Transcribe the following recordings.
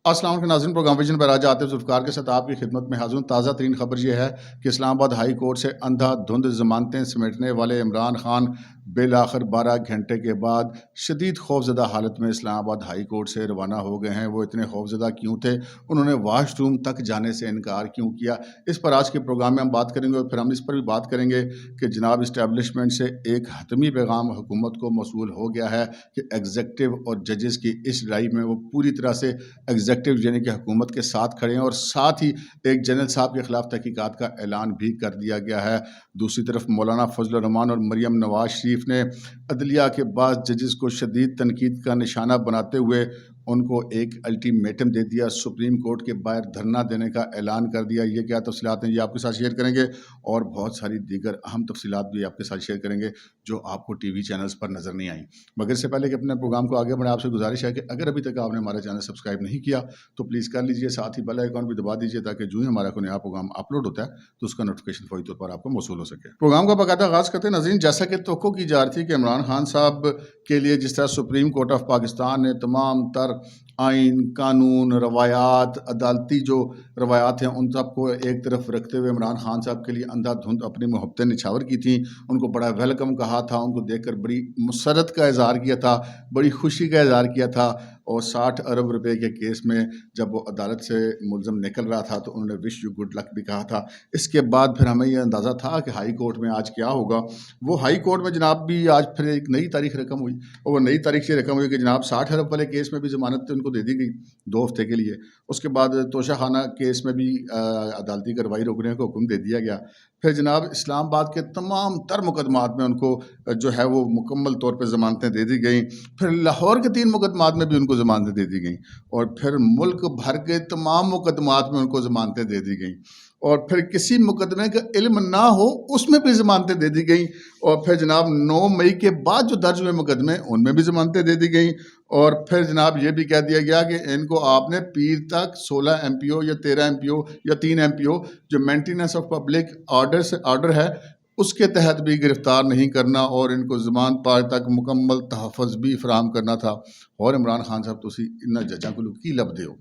السلام علیکم ناظرین، پروگرام ویژن پر آج عاطف ذوالفقار کے ساتھ آپ کی خدمت میں حاضر ہوں۔ تازہ ترین خبر یہ ہے کہ اسلام آباد ہائی کورٹ سے اندھا دھند ضمانتیں سمیٹنے والے عمران خان بالآخر 12 گھنٹے کے بعد شدید خوفزدہ حالت میں اسلام آباد ہائی کورٹ سے روانہ ہو گئے ہیں۔ وہ اتنے خوفزدہ کیوں تھے؟ انہوں نے واش روم تک جانے سے انکار کیوں کیا؟ اس پر آج کے پروگرام میں ہم بات کریں گے، اور پھر ہم اس پر بھی بات کریں گے کہ جناب اسٹیبلشمنٹ سے ایک حتمی پیغام حکومت کو موصول ہو گیا ہے کہ ایگزیکٹو اور ججز کی اس لڑائی میں وہ پوری طرح سے ایگزیکٹو یعنی کہ حکومت کے ساتھ کھڑے ہیں، اور ساتھ ہی ایک جنرل صاحب کے خلاف تحقیقات کا اعلان بھی کر دیا گیا ہے۔ دوسری طرف مولانا فضل الرحمان اور مریم نواز شریف نے عدلیہ کے بعض ججز کو شدید تنقید کا نشانہ بناتے ہوئے ان کو ایک الٹیمیٹم دے دیا، سپریم کورٹ کے باہر دھرنا دینے کا اعلان کر دیا۔ یہ کیا تفصیلات ہیں، یہ آپ کے ساتھ شیئر کریں گے، اور بہت ساری دیگر اہم تفصیلات بھی آپ کے ساتھ شیئر کریں گے جو آپ کو ٹی وی چینلز پر نظر نہیں آئیں۔ مگر اس سے پہلے کہ اپنے پروگرام کو آگے بڑھیں، آپ سے گزارش ہے کہ اگر ابھی تک آپ نے ہمارا چینل سبسکرائب نہیں کیا تو پلیز کر لیجئے، ساتھ ہی بیل آئیکن بھی دبا دیجئے تاکہ جو ہی ہمارا کوئی نیا پروگرام اپلوڈ ہوتا ہے تو اس کا نوٹیفیکیشن فوری طور پر آپ کو موصول ہو سکے۔ پروگرام کا باقاعدہ آغاز کرتے ہیں ناظرین۔ جیسا کہ توقع کی جا رہی تھی کہ عمران خان صاحب کے لیے جس طرح سپریم کورٹ آف پاکستان نے تمام تر آئین، قانون، روایات، عدالتی جو روایات ہیں ان سب کو ایک طرف رکھتے ہوئے عمران خان صاحب کے لیے اندھا دھند اپنی محبتیں نچھاور کی تھیں، ان کو بڑا ویلکم کہا تھا، ان کو دیکھ کر بڑی مسرت کا اظہار کیا تھا، بڑی خوشی کا اظہار کیا تھا، اور 60 ارب روپے کے کیس میں جب وہ عدالت سے ملزم نکل رہا تھا تو انہوں نے وش یو گڈ لک بھی کہا تھا۔ اس کے بعد پھر ہمیں یہ اندازہ تھا کہ ہائی کورٹ میں آج کیا ہوگا۔ وہ ہائی کورٹ میں جناب بھی آج پھر ایک نئی تاریخ رقم ہوئی، اور وہ نئی تاریخ یہ رقم ہوئی کہ جناب 60 ارب والے کیس میں بھی ضمانت ان کو دے دی گئی 2 ہفتے کے لیے۔ اس کے بعد توشہ خانہ کیس میں بھی عدالتی کارروائی روکنے کا حکم دے دیا گیا۔ پھر جناب اسلام آباد کے تمام تر مقدمات میں ان کو جو ہے وہ مکمل طور پہ ضمانتیں دے دی گئیں۔ پھر لاہور کے 3 مقدمات میں بھی ان کو ضمانتیں دے دی گئیں، اور پھر ملک بھر کے تمام مقدمات میں ان کو ضمانتیں دے دی گئیں، اور پھر کسی مقدمے کا علم نہ ہو اس میں بھی ضمانتیں دے دی گئیں، اور پھر جناب 9 مئی کے بعد جو درج ہوئے مقدمے ان میں بھی ضمانتیں دے دی گئیں، اور پھر جناب یہ بھی کہہ دیا گیا کہ ان کو آپ نے پیر تک 16 ایم پی او یا 13 ایم پی او یا 3 ایم پی او جو مینٹیننس آف پبلک آرڈر ہے اس کے تحت بھی گرفتار نہیں کرنا، اور ان کو ضمانت پار تک مکمل تحفظ بھی فراہم کرنا تھا۔ اور عمران خان صاحب تسی انہاں ججاں کو کی لب دے ہو۔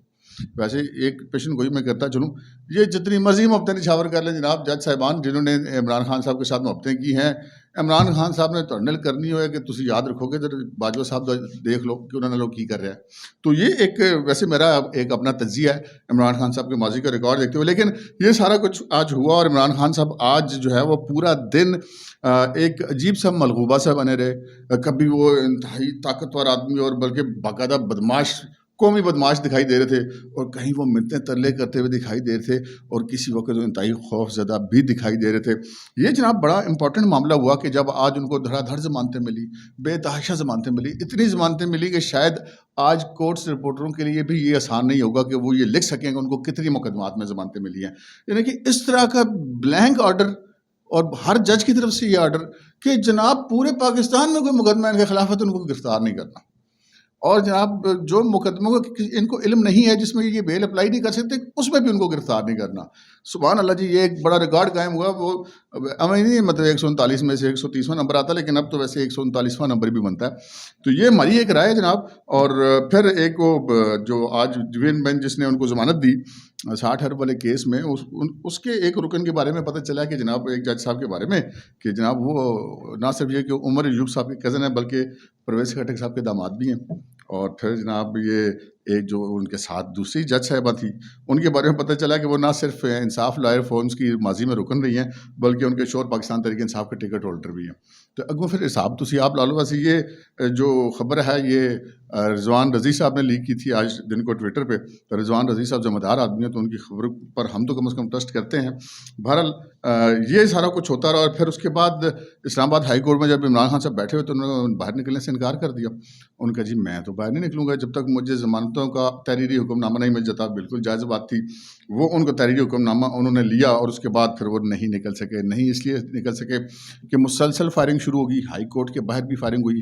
ویسے ایک پیشن گوئی میں کرتا چلوں، یہ جتنی مرضی محبتیں نچھاور کر لیں جناب جج صاحبان جنہوں نے عمران خان صاحب کے ساتھ محبتیں کی ہیں، عمران خان صاحب نے ترنل کرنی ہوئے کہ تسی یاد رکھو گے باجوہ صاحب دیکھ لو کہ انہوں نے لوگ کی کر رہے ہیں۔ تو یہ ایک ویسے میرا ایک اپنا تجزیہ ہے عمران خان صاحب کے ماضی کا ریکارڈ دیکھتے ہوئے، لیکن یہ سارا کچھ آج ہوا، اور عمران خان صاحب آج جو ہے وہ پورا دن ایک عجیب سا ملغوبہ سا بنے رہے۔ کبھی وہ انتہائی طاقتور آدمی اور بلکہ باقاعدہ بدماش، قومی بدماش دکھائی دے رہے تھے، اور کہیں وہ منتیں ترلے کرتے ہوئے دکھائی دے رہے تھے، اور کسی وقت وہ انتہائی خوف زدہ بھی دکھائی دے رہے تھے۔ یہ جناب بڑا امپورٹنٹ معاملہ ہوا کہ جب آج ان کو دھڑا دھڑ ضمانتیں ملی، بے تحاشا ضمانتیں ملی، اتنی ضمانتیں ملی کہ شاید آج کورٹس رپورٹروں کے لیے بھی یہ آسان نہیں ہوگا کہ وہ یہ لکھ سکیں کہ ان کو کتنی مقدمات میں ضمانتیں ملی ہیں۔ یعنی کہ اس طرح کا بلینک آرڈر، اور ہر جج کی طرف سے یہ آرڈر کہ جناب پورے پاکستان میں کوئی مقدمہ ان کے خلاف ہے تو ان کو گرفتار نہیں کرنا، اور جناب جو مقدموں کا ان کو علم نہیں ہے جس میں یہ بیل اپلائی نہیں کر سکتے اس میں بھی ان کو گرفتار نہیں کرنا۔ سبحان اللہ جی، یہ ایک بڑا ریکارڈ قائم ہوا۔ وہ ہمیں نہیں مطلب 139 میں سے 130واں نمبر آتا، لیکن اب تو ویسے 139واں نمبر بھی بنتا ہے۔ تو یہ ہماری ایک رائے ہے جناب۔ اور پھر ایک وہ جو آج ڈویژن بینچ جس نے ان کو ضمانت دی 60 ارب والے کیس میں، اس کے ایک رکن کے بارے میں پتہ چلا کہ جناب ایک جج صاحب کے بارے میں کہ جناب وہ نہ صرف یہ کہ عمر ایوب صاحب کے کزن ہیں بلکہ پرویز خٹک صاحب کے داماد بھی ہیں، اور پھر جناب یہ ایک جو ان کے ساتھ دوسری جج صاحبہ تھی ان کے بارے میں پتہ چلا کہ وہ نہ صرف انصاف لائر فورمز کی ماضی میں رکن رہی ہیں بلکہ ان کے شور پاکستان تحریک انصاف کے ٹکٹ ہولڈر بھی ہیں۔ تو اگوں پھر حساب تسی آپ لالو ویسے یہ جو خبر ہے یہ رضوان رضی صاحب نے لیک کی تھی آج دن کو ٹویٹر پہ۔ تو رضوان رضی صاحب ذمہ دار آدمی ہیں تو ان کی خبر پر ہم تو کم از کم ٹرسٹ کرتے ہیں۔ بہرحال یہ سارا کچھ ہوتا رہا، اور پھر اس کے بعد اسلام آباد ہائی کورٹ میں جب عمران خان صاحب بیٹھے ہوئے تو انہوں نے باہر نکلنے سے انکار کر دیا۔ ان کا جی میں تو باہر نہیں نکلوں گا جب تک مجھے ضمانتوں کا تحریری حکم نامہ نہیں مل جاتا۔ بالکل جائز بات تھی، وہ ان کو تحریری حکم نامہ انہوں نے لیا، اور اس کے بعد پھر وہ نہیں نکل سکے۔ نہیں اس لیے نکل سکے کہ مسلسل فائرنگ شروع ہوگی، ہائی کورٹ کے باہر بھی فائرنگ ہوئی،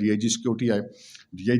DIG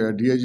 DIG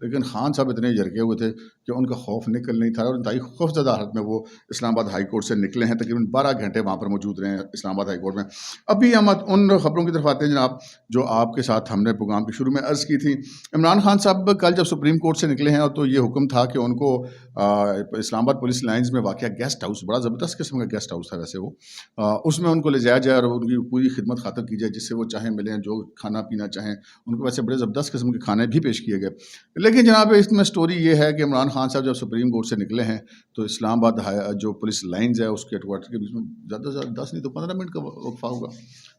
لیکن خان صاحب اتنے جھرکے ہوئے تھے کہ ان کا خوف نکل نہیں تھا اور انتہائی خوف زدہ حالت میں وہ اسلام آباد ہائی کورٹ سے نکلے ہیں. تقریباً 12 گھنٹے وہاں پر موجود رہے ہیں اسلام آباد ہائی کورٹ میں. ابھی ہم ان خبروں کی طرف آتے ہیں جناب جو آپ کے ساتھ ہم نے پروگرام کے شروع میں عرض کی تھی. عمران خان صاحب کل جب سپریم کورٹ سے نکلے ہیں تو یہ حکم تھا کہ ان کو اسلام آباد پولیس لائنز میں واقع گیسٹ ہاؤس, بڑا زبردست قسم کا گیسٹ ہاؤس تھا ویسے وہ, اس میں ان کو لے جایا جائے اور ان کی پوری خدمت خاطر کی جائے, جس سے وہ چاہیں ملیں, جو کھانا پینا چاہیں. ان کو ویسے بڑے زبردست قسم کے کھانے بھی پیش کیے گئے. لیکن جناب اس میں سٹوری یہ ہے کہ عمران خان صاحب جب سپریم کورٹ سے نکلے ہیں تو اسلام آباد جو پولیس لائنز ہے اس کے ہیڈ کوارٹر کے بیچ میں زیادہ سے زیادہ 10 نہیں تو 15 منٹ کا وقفہ ہوگا.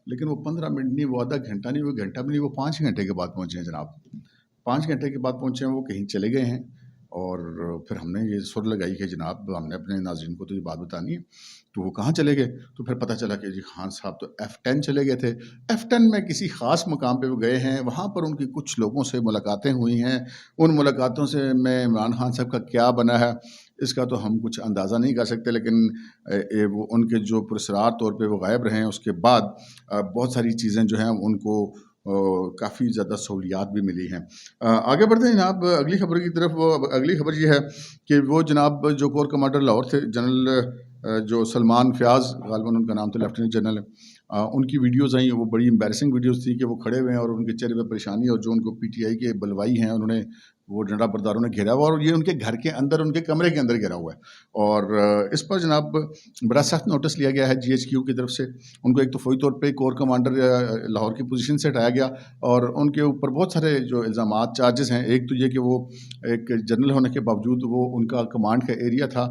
لیکن وہ 15 منٹ نہیں, وہ آدھا گھنٹہ نہیں, وہ گھنٹہ بھی نہیں, وہ 5 گھنٹے کے بعد پہنچے ہیں جناب. 5 گھنٹے کے بعد پہنچے ہیں, وہ کہیں چلے گئے ہیں. اور پھر ہم نے یہ سر لگائی کہ جناب ہم نے اپنے ناظرین کو تو یہ بات بتانی ہے. تو وہ کہاں چلے گئے؟ تو پھر پتہ چلا کہ جی خان صاحب تو F10 چلے گئے تھے. F10 میں کسی خاص مقام پہ وہ گئے ہیں, وہاں پر ان کی کچھ لوگوں سے ملاقاتیں ہوئی ہیں. ان ملاقاتوں سے میں عمران خان صاحب کا کیا بنا ہے اس کا تو ہم کچھ اندازہ نہیں کر سکتے, لیکن وہ ان کے جو پرسرار طور پہ وہ غائب رہے ہیں اس کے بعد بہت ساری چیزیں جو ہیں ان کو کافی زیادہ سہولیات بھی ملی ہیں. آگے بڑھتے ہیں جناب اگلی خبر کی طرف. اگلی خبر یہ ہے کہ وہ جناب جو کور کمانڈر لاہور تھے جنرل جو سلمان فیاض غالباً ان کا نام تھا, لیفٹیننٹ جنرل, ان کی ویڈیوز آئیں, وہ بڑی امبیرسنگ ویڈیوز تھیں کہ وہ کھڑے ہوئے ہیں اور ان کے چہرے پہ پریشانی, اور جو ان کو پی ٹی آئی کے بلوائی ہیں انہوں نے وہ ڈنڈا برداروں نے گھیرا ہوا, اور یہ ان کے گھر کے اندر ان کے کمرے کے اندر گھیرا ہوا ہے. اور اس پر جناب بڑا سخت نوٹس لیا گیا ہے GHQ کی طرف سے. ان کو ایک تو فوری طور پہ کور کمانڈر لاہور کی پوزیشن سے ہٹایا گیا, اور ان کے اوپر بہت سارے جو الزامات چارجز ہیں. ایک تو یہ کہ وہ ایک جنرل ہونے کے باوجود وہ ان کا کمانڈ کا ایریا تھا,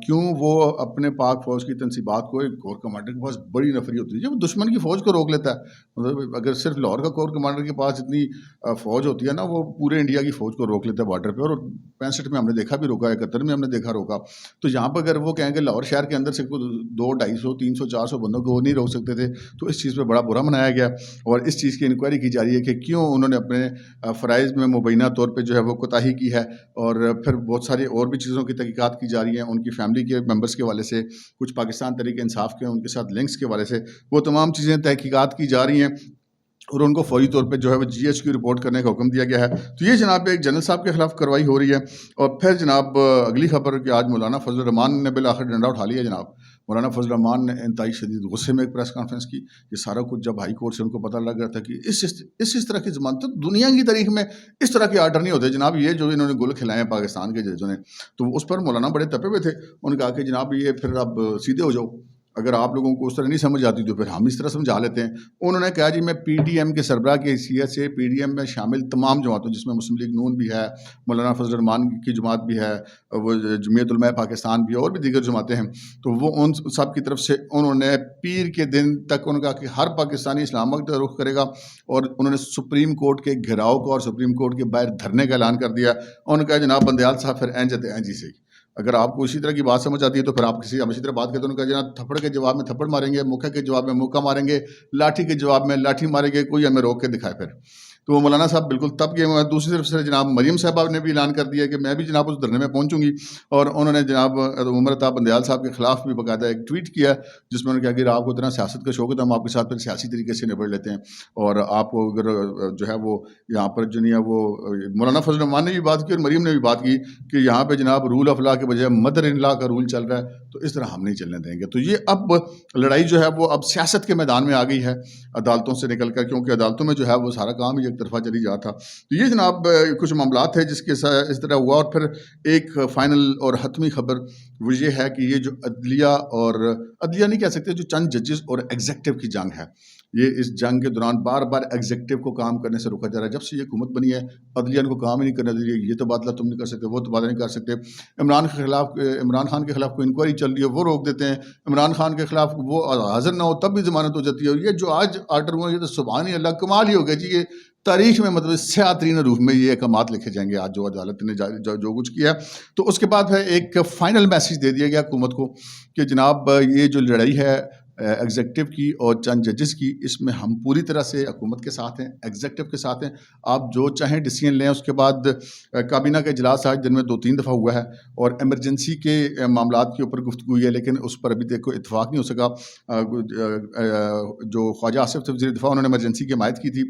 کیوں وہ اپنے پاک فوج کی تنصیبات کو, ایک کور کمانڈر کے پاس بڑی نفری ہوتی ہے جب دشمن کی فوج کو روک لیتا ہے. مطلب اگر صرف لاہور کا کور کمانڈر کے پاس اتنی فوج ہوتی ہے نا, وہ پورے انڈیا کی فوج کو روک لیتا ہے بارڈر پہ, اور 65 میں ہم نے دیکھا بھی روکا, 71 میں ہم نے دیکھا روکا. تو یہاں پر اگر وہ کہیں گے لاہور شہر کے اندر سے 200, 250, 300, 400 بندوں کو وہ نہیں روک سکتے تھے, تو اس چیز پہ بڑا برا منایا گیا. اور اس چیز کی انکوائری کی جا رہی ہے کہ کیوں انہوں نے اپنے فرائض میں مبینہ طور پہ جو ہے وہ کوتاہی کی ہے. اور پھر بہت ساری اور بھی چیزوں کی تحقیقات کی جا رہی ہیں, ان کی فیملی کے ممبرس کے حوالے سے, کچھ پاکستان تحریک انصاف کے ان کے ساتھ لنکس کے حوالے سے, وہ تمام چیزیں تحقیقات کی جا رہی ہیں, اور ان کو فوری طور پہ جو ہے وہ GHQ رپورٹ کرنے کا حکم دیا گیا ہے. تو یہ جناب ایک جنرل صاحب کے خلاف کارروائی ہو رہی ہے. اور پھر جناب اگلی خبر کہ آج مولانا فضل الرحمان نے بالآخر ڈنڈا اٹھا لیا. جناب مولانا فضل الرحمان نے انتہائی شدید غصے میں ایک پریس کانفرنس کی. یہ سارا کچھ جب ہائی کورٹ سے ان کو پتہ لگ رہا تھا کہ اس طرح کی ضمانت دنیا کی تاریخ میں اس طرح کے آرڈر نہیں ہوتے جناب, یہ جو انہوں نے گل کھلائے ہیں پاکستان کے ججوں نے, تو اس پر مولانا بڑے تپے ہوئے تھے. انہوں نے کہا کہ جناب یہ پھر اب سیدھے ہو جاؤ, اگر آپ لوگوں کو اس طرح نہیں سمجھ آتی تو پھر ہم اس طرح سمجھا لیتے ہیں. انہوں نے کہا جی میں PDM کے سربراہ کی حیثیت سے PDM میں شامل تمام جماعتوں, جس میں مسلم لیگ نون بھی ہے, مولانا فضل الرحمان کی جماعت بھی ہے, وہ جمعیت علماء پاکستان بھی ہے, اور بھی دیگر جماعتیں ہیں, تو وہ ان سب کی طرف سے انہوں نے پیر کے دن تک انہوں نے کہا کہ ہر پاکستانی اسلام آباد کا رخ کرے گا, اور انہوں نے سپریم کورٹ کے گھیراؤ کو اور سپریم کورٹ کے باہر دھرنے کا اعلان کر دیا. انہوں نے کہا جناب بندیال صاحب پھر این جاتے ہیں جی سے, اگر آپ کو اسی طرح کی بات سمجھ آتی ہے تو پھر آپ ہم اسی طرح بات کرتے ہیں. انہوں نے کہا جناب تھپڑ کے جواب میں تھپڑ ماریں گے, موقع کے جواب میں موقع ماریں گے, لاٹھی کے جواب میں لاٹھی ماریں گے, کوئی ہمیں روک کے دکھائے. پھر تو وہ مولانا صاحب بالکل تب گئے ہوئے ہیں. دوسری طرف سے جناب مریم صاحبہ نے بھی اعلان کر دیا کہ میں بھی جناب اس دھرنے میں پہنچوں گی, اور انہوں نے جناب عمر عطا بندیال صاحب کے خلاف بھی باقاعدہ ایک ٹویٹ کیا جس میں انہوں نے کہا کہ آپ کو اتنا سیاست کا شوق ہے تو ہم آپ کے ساتھ پھر سیاسی طریقے سے نبڑ لیتے ہیں, اور آپ کو اگر جو ہے وہ یہاں پر جو نہیں ہے وہ مولانا فضل الرحمان نے بھی بات کی اور مریم نے بھی بات کی کہ یہاں پہ جناب رول آف لا کے بجائے مدر ان لا کا رول چل رہا ہے, تو اس طرح ہم نہیں چلنے دیں گے. تو یہ اب لڑائی جو ہے وہ اب سیاست کے میدان میں آ گئی ہے عدالتوں سے نکل کر, کیونکہ عدالتوں میں جو ہے وہ سارا کام ہی ایک طرفہ چلی جا تھا. تو یہ جناب کچھ معاملات ہیں جس کے اس طرح ہوا. اور پھر ایک فائنل اور حتمی خبر وہ یہ ہے کہ یہ جو عدلیہ نہیں کہہ سکتے, جو چند ججز اور ایگزیکٹو کی جنگ ہے, یہ اس جنگ کے دوران بار بار ایگزیکٹو کو کام کرنے سے روکا جا رہا ہے. جب سے یہ حکومت بنی ہے عدلیہ ان کو کام ہی نہیں کرنے دے رہی ہے. یہ تبادلہ تم نہیں کر سکتے, وہ تبادلہ نہیں کر سکتے. عمران خان کے خلاف کوئی انکوائری چل رہی ہے وہ روک دیتے ہیں, عمران خان کے خلاف وہ حاضر نہ ہو تب بھی ضمانت ہو جاتی ہے. اور یہ جو آج آرڈر ہوا یہ تو سبحان ہی اللہ, کمال ہی ہو گیا جی. یہ تاریخ میں مطلب سیاہ ترین حروف میں یہ احکامات لکھے جائیں گے آج جو عدالت نے جو کچھ کیا. تو اس کے بعد ہے ایک فائنل میسیج دے دیا گیا حکومت کو کہ جناب یہ جو لڑائی ہے ایگزیکٹو کی اور چند ججز کی، اس میں ہم پوری طرح سے حکومت کے ساتھ ہیں، ایگزیکٹو کے ساتھ ہیں. آپ جو چاہیں ڈیسیجن لیں. اس کے بعد کابینہ کا اجلاس آج دن میں 2-3 دفعہ ہوا ہے اور ایمرجنسی کے معاملات کے اوپر گفتگو ہوئی ہے، لیکن اس پر ابھی تک کوئی اتفاق نہیں ہو سکا. جو خواجہ آصف تھے وزیر دفاع، انہوں نے ایمرجنسی کی حمایت کی تھی،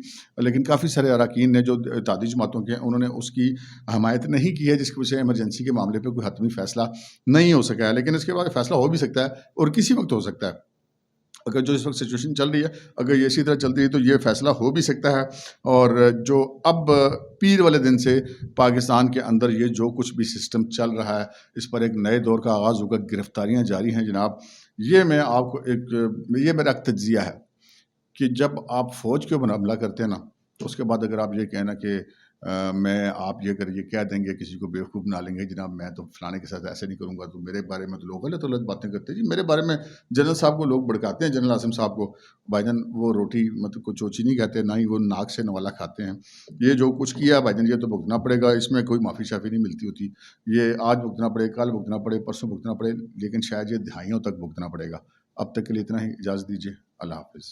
لیکن کافی سارے اراکین نے جو اتحادی جماعتوں کے ہیں انہوں نے اس کی حمایت نہیں کی ہے، جس کی وجہ سے ایمرجنسی کے معاملے پہ کوئی حتمی فیصلہ نہیں ہو سکا ہے. لیکن اس کے بعد فیصلہ ہو بھی سکتا ہے اور کسی وقت ہو سکتا ہے. اگر جو اس وقت سچویشن چل رہی ہے، اگر یہ اسی طرح چلتی ہے تو یہ فیصلہ ہو بھی سکتا ہے. اور جو اب پیر والے دن سے پاکستان کے اندر یہ جو کچھ بھی سسٹم چل رہا ہے، اس پر ایک نئے دور کا آغاز ہوگا. گرفتاریاں جاری ہیں جناب. یہ میں آپ کو یہ میرا ایک تجزیہ ہے کہ جب آپ فوج کے اوپر حملہ کرتے ہیں نا، تو اس کے بعد اگر آپ یہ کہنا کہ میں آپ یہ کہہ دیں گے، کسی کو بیوقوف بنا لیں گے، جناب میں تو فلانے کے ساتھ ایسے نہیں کروں گا، تو میرے بارے میں تو لوگ غلط غلط باتیں کرتے ہیں. جی میرے بارے میں جنرل صاحب کو لوگ بھڑکاتے ہیں، جنرل عاصم صاحب کو. بھائی جان وہ روٹی مطلب کو چوچی نہیں کہتے، نہ ہی وہ ناک سے نوالا کھاتے ہیں. یہ جو کچھ کیا بھائی جان، یہ تو بھگتنا پڑے گا. اس میں کوئی معافی شافی نہیں ملتی ہوتی. یہ آج بھگتنا پڑے، کل بھگتنا پڑے، پرسوں بھگتنا پڑے، لیکن شاید یہ دہائیوں تک بھگتنا پڑے گا. اب تک کے لیے اتنا ہی. اجازت دیجیے. اللہ حافظ.